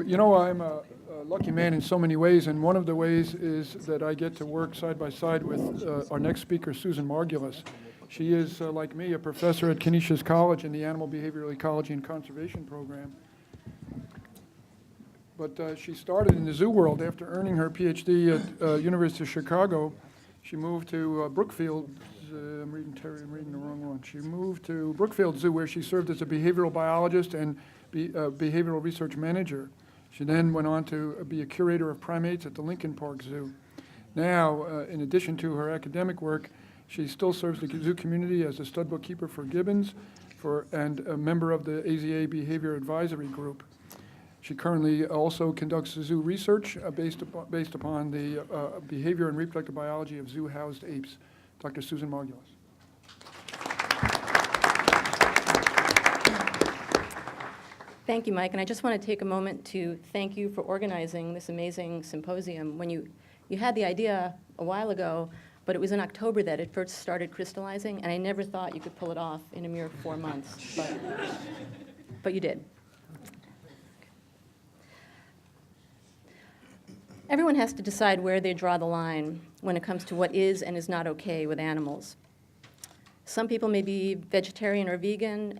You know, I'm a lucky man in so many ways, and one of the ways is that I get to work side by side with our next speaker, Susan Margulis. She is, like me, a professor at Canisius College in the Animal Behavioral Ecology and Conservation program. But she started in the zoo world after earning her PhD at University of Chicago. She moved to Brookfield. I'm reading the wrong one. She moved to Brookfield Zoo, where she served as a behavioral biologist and behavioral research manager. She then went on to be a curator of primates at the Lincoln Park Zoo. Now, in addition to her academic work, she still serves the zoo community as a stud bookkeeper for Gibbons and a member of the AZA Behavior Advisory Group. She currently also conducts zoo research based upon the behavior and reproductive biology of zoo-housed apes. Dr. Susan Margulis. Thank you, Mike. And I just want to take a moment to thank you for organizing this amazing symposium. When you had the idea a while ago, but it was in October that it first started crystallizing, and I never thought you could pull it off in a mere 4 months, but you did. Everyone has to decide where they draw the line when it comes to what is and is not okay with animals. Some people may be vegetarian or vegan,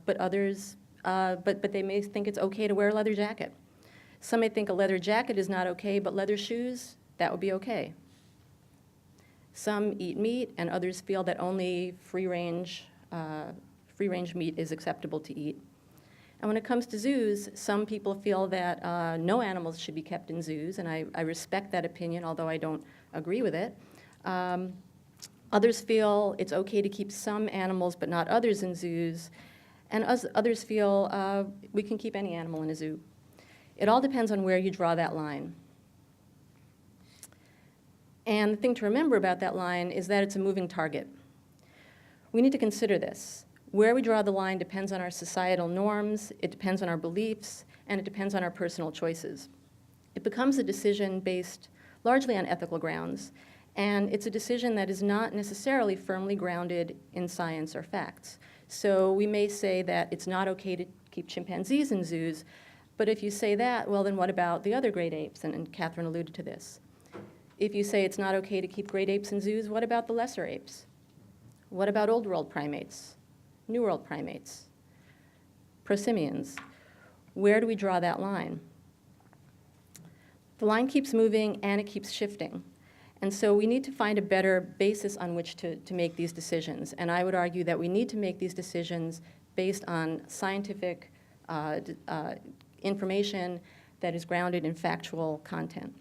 but others, but they may think it's okay to wear a leather jacket. Some may think a leather jacket is not okay, but leather shoes, that would be okay. Some eat meat, and others feel that only free-range meat is acceptable to eat. And when it comes to zoos, some people feel that no animals should be kept in zoos, and I respect that opinion, although I don't agree with it. Others feel it's okay to keep some animals but not others in zoos, and others feel we can keep any animal in a zoo. It all depends on where you draw that line. And the thing to remember about that line is that it's a moving target. We need to consider this. Where we draw the line depends on our societal norms, it depends on our beliefs, and it depends on our personal choices. It becomes a decision based largely on ethical grounds, and it's a decision that is not necessarily firmly grounded in science or facts. So we may say that it's not okay to keep chimpanzees in zoos, but if you say that, well, then what about the other great apes? And Catherine alluded to this. If you say it's not okay to keep great apes in zoos, what about the lesser apes? What about old world primates? New World primates, prosimians. Where do we draw that line? The line keeps moving and it keeps shifting. And so we need to find a better basis on which to make these decisions. And I would argue that we need to make these decisions based on scientific information that is grounded in factual content.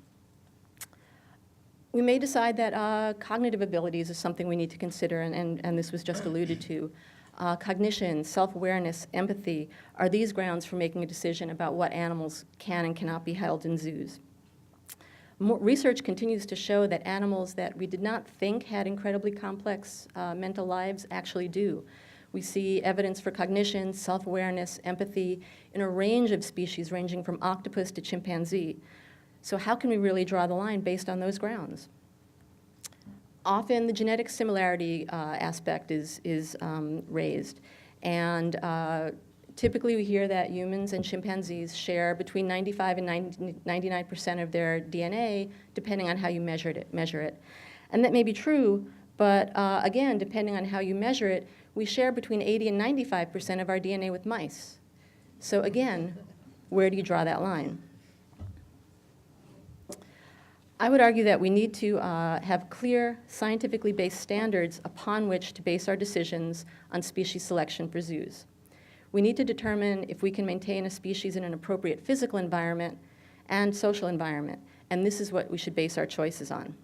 We may decide that cognitive abilities is something we need to consider, and this was just alluded to. Cognition, self-awareness, empathy are these grounds for making a decision about what animals can and cannot be held in zoos. Research continues to show that animals that we did not think had incredibly complex mental lives actually do. We see evidence for cognition, self-awareness, empathy in a range of species ranging from octopus to chimpanzee. So how can we really draw the line based on those grounds? Often the genetic similarity aspect is raised, and typically we hear that humans and chimpanzees share between 95 and 99% of their DNA, depending on how you measure it. And that may be true, but again, depending on how you measure it, we share between 80 and 95% of our DNA with mice. So again, where do you draw that line? I would argue that we need to have clear, scientifically based standards upon which to base our decisions on species selection for zoos. We need to determine if we can maintain a species in an appropriate physical environment and social environment, and this is what we should base our choices on.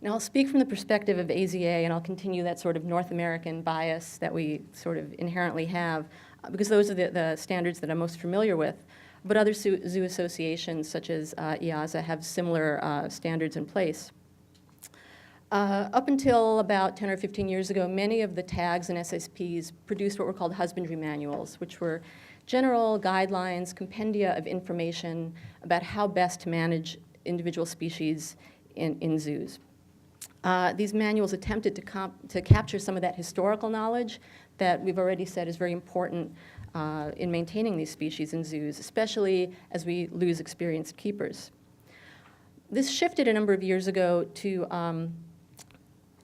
Now, I'll speak from the perspective of AZA, and I'll continue that sort of North American bias that we sort of inherently have, because those are the standards that I'm most familiar with. But other zoo associations, such as IAZA, have similar standards in place. Up until about 10 or 15 years ago, many of the tags and SSPs produced what were called husbandry manuals, which were general guidelines, compendia of information about how best to manage individual species in zoos. These manuals attempted to capture some of that historical knowledge that we've already said is very important in maintaining these species in zoos, especially as we lose experienced keepers. This shifted a number of years ago to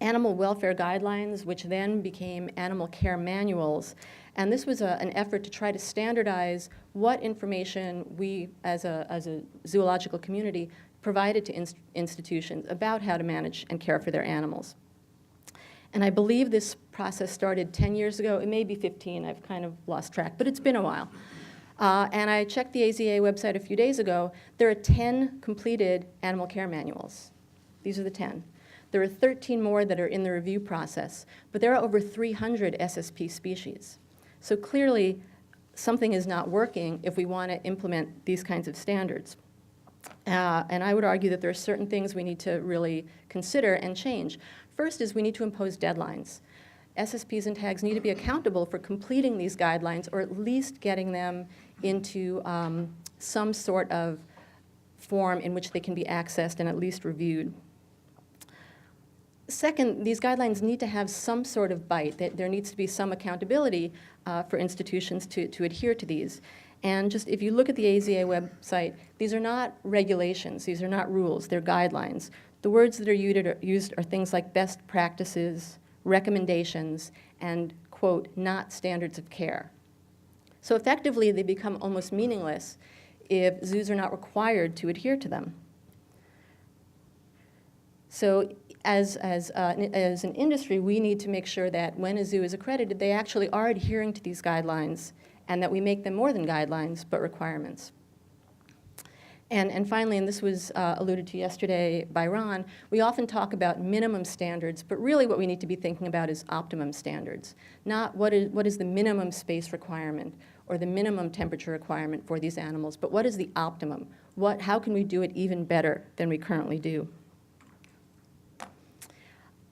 animal welfare guidelines, which then became animal care manuals. And this was an effort to try to standardize what information we, as a zoological community, provided to institutions about how to manage and care for their animals. And I believe this process started 10 years ago. It may be 15. I've kind of lost track, but it's been a while. And I checked the AZA website a few days ago. There are 10 completed animal care manuals. These are the 10. There are 13 more that are in the review process, but there are over 300 SSP species. So clearly, something is not working if we want to implement these kinds of standards. And I would argue that there are certain things we need to really consider and change. First is we need to impose deadlines. SSPs and tags need to be accountable for completing these guidelines, or at least getting them into some sort of form in which they can be accessed and at least reviewed. Second, these guidelines need to have some sort of bite. There needs to be some accountability for institutions to adhere to these. And just if you look at the AZA website, these are not regulations, these are not rules, they're guidelines. The words that are used are things like best practices, recommendations, and, quote, not standards of care. So effectively, they become almost meaningless if zoos are not required to adhere to them. So as an industry, we need to make sure that when a zoo is accredited, they actually are adhering to these guidelines, and that we make them more than guidelines, but requirements. And finally, and this was alluded to yesterday by Ron, we often talk about minimum standards, but really what we need to be thinking about is optimum standards, not what is the minimum space requirement or the minimum temperature requirement for these animals, but what is the optimum? How can we do it even better than we currently do?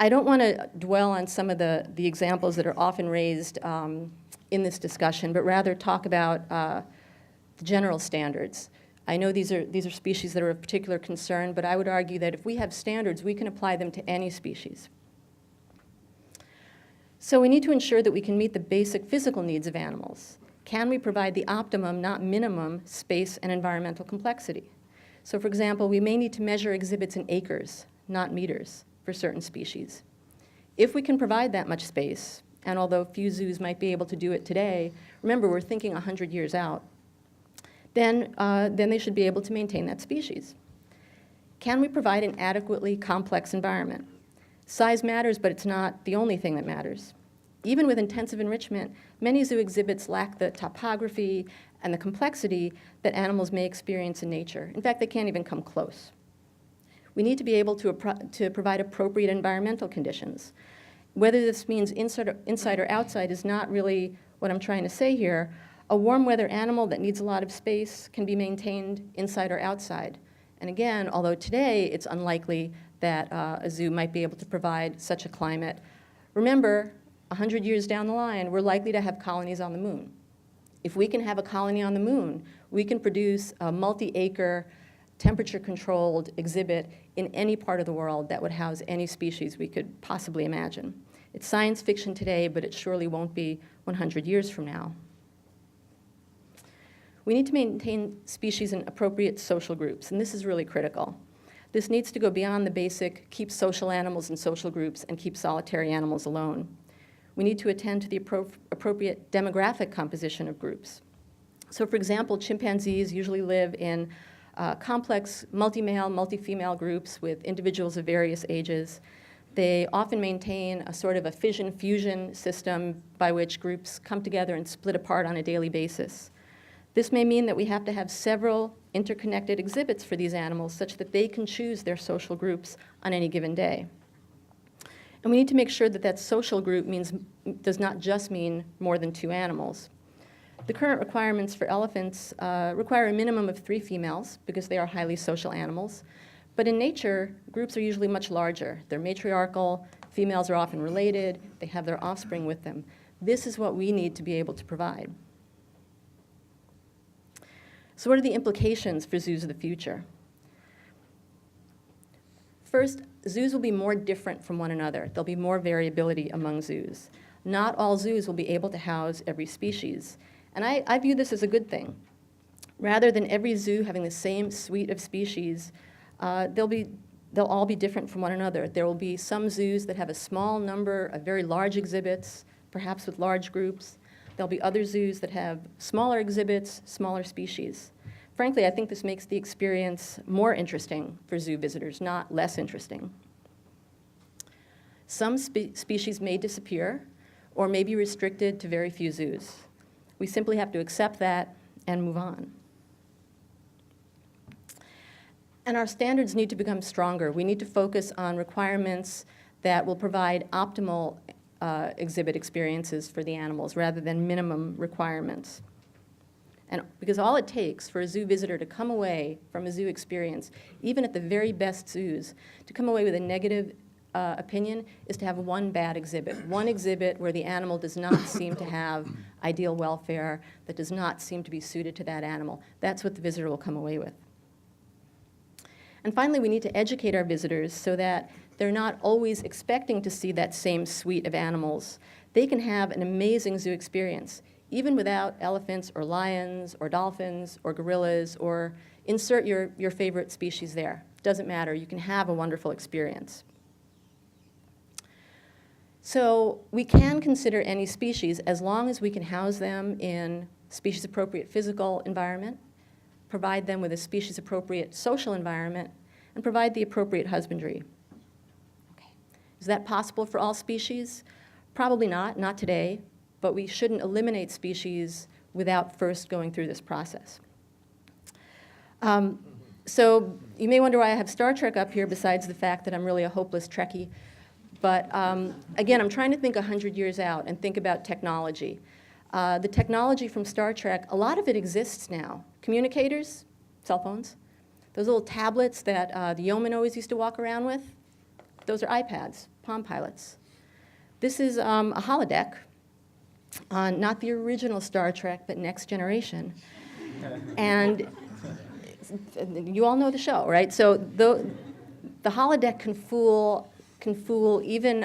I don't want to dwell on some of the examples that are often raised in this discussion, but rather talk about the general standards. I know these are species that are of particular concern, but I would argue that if we have standards, we can apply them to any species. So we need to ensure that we can meet the basic physical needs of animals. Can we provide the optimum, not minimum, space and environmental complexity? So for example, we may need to measure exhibits in acres, not meters, for certain species. If we can provide that much space, and although few zoos might be able to do it today, remember we're thinking 100 years out, then they should be able to maintain that species. Can we provide an adequately complex environment? Size matters, but it's not the only thing that matters. Even with intensive enrichment, many zoo exhibits lack the topography and the complexity that animals may experience in nature. In fact, they can't even come close. We need to be able to provide appropriate environmental conditions. Whether this means inside or outside is not really what I'm trying to say here. A warm weather animal that needs a lot of space can be maintained inside or outside. And again, although today it's unlikely that a zoo might be able to provide such a climate, remember, 100 years down the line, we're likely to have colonies on the moon. If we can have a colony on the moon, we can produce a multi-acre, temperature-controlled exhibit in any part of the world that would house any species we could possibly imagine. It's science fiction today, but it surely won't be 100 years from now. We need to maintain species in appropriate social groups, and this is really critical. This needs to go beyond the basic keep social animals in social groups and keep solitary animals alone. We need to attend to the appropriate demographic composition of groups. So for example, chimpanzees usually live in complex multi-male, multi-female groups with individuals of various ages. They often maintain a sort of a fission-fusion system by which groups come together and split apart on a daily basis. This may mean that we have to have several interconnected exhibits for these animals such that they can choose their social groups on any given day. And we need to make sure that that social group does not just mean more than 2 animals. The current requirements for elephants require a minimum of 3 females because they are highly social animals. But in nature, groups are usually much larger. They're matriarchal, females are often related, they have their offspring with them. This is what we need to be able to provide. So what are the implications for zoos of the future? First, zoos will be more different from one another. There'll be more variability among zoos. Not all zoos will be able to house every species. And I view this as a good thing. Rather than every zoo having the same suite of species, they'll all be different from one another. There will be some zoos that have a small number of very large exhibits, perhaps with large groups. There'll be other zoos that have smaller exhibits, smaller species. Frankly, I think this makes the experience more interesting for zoo visitors, not less interesting. Some species may disappear or may be restricted to very few zoos. We simply have to accept that and move on. And our standards need to become stronger. We need to focus on requirements that will provide optimal exhibit experiences for the animals rather than minimum requirements. And because all it takes for a zoo visitor to come away from a zoo experience, even at the very best zoos, to come away with a negative opinion is to have one bad exhibit. One exhibit where the animal does not seem to have ideal welfare, that does not seem to be suited to that animal. That's what the visitor will come away with. And finally, we need to educate our visitors so that they're not always expecting to see that same suite of animals. They can have an amazing zoo experience, even without elephants or lions or dolphins or gorillas, or insert your favorite species there. Doesn't matter. You can have a wonderful experience. So we can consider any species as long as we can house them in species-appropriate physical environment, provide them with a species-appropriate social environment, and provide the appropriate husbandry. Okay. Is that possible for all species? Probably not today, but we shouldn't eliminate species without first going through this process. So you may wonder why I have Star Trek up here besides the fact that I'm really a hopeless Trekkie. But again, I'm trying to think 100 years out and think about technology. The technology from Star Trek, a lot of it exists now. Communicators, cell phones, those little tablets that the yeomen always used to walk around with, those are iPads, Palm Pilots. This is a holodeck on not the original Star Trek, but Next Generation. And you all know the show, right? So the holodeck can fool even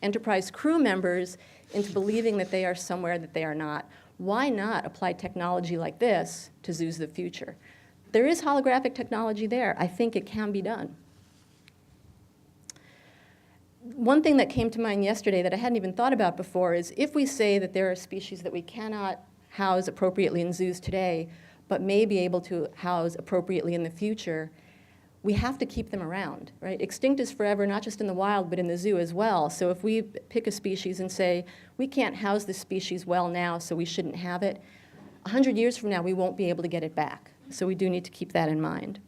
Enterprise crew members into believing that they are somewhere that they are not. Why not apply technology like this to zoos of the future? There is holographic technology there. I think it can be done. One thing that came to mind yesterday that I hadn't even thought about before is if we say that there are species that we cannot house appropriately in zoos today, but may be able to house appropriately in the future, we have to keep them around, right? Extinct is forever, not just in the wild, but in the zoo as well. So if we pick a species and say, we can't house this species well now, so we shouldn't have it, 100 years from now, we won't be able to get it back. So we do need to keep that in mind.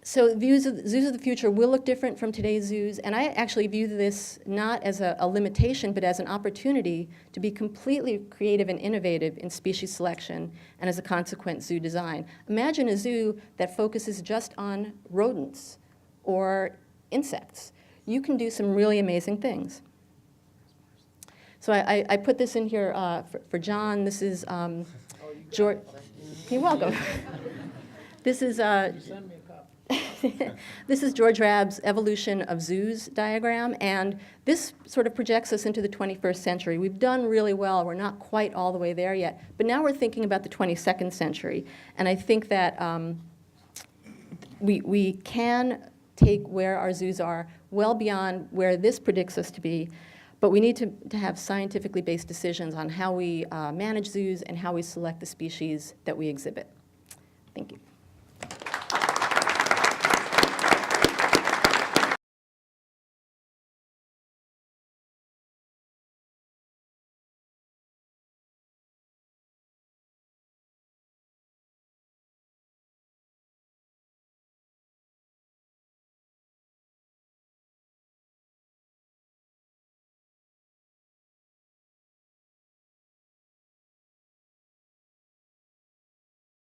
So zoos of the future will look different from today's zoos, and I actually view this not as a limitation, but as an opportunity to be completely creative and innovative in species selection and as a consequent zoo design. Imagine a zoo that focuses just on rodents or insects. You can do some really amazing things. So I put this in here for John. This is George. You're welcome. This is this is George Rabb's Evolution of Zoos diagram, and this sort of projects us into the 21st century. We've done really well. We're not quite all the way there yet, but now we're thinking about the 22nd century, and I think that we can take where our zoos are well beyond where this predicts us to be, but we need to have scientifically based decisions on how we manage zoos and how we select the species that we exhibit. Thank you.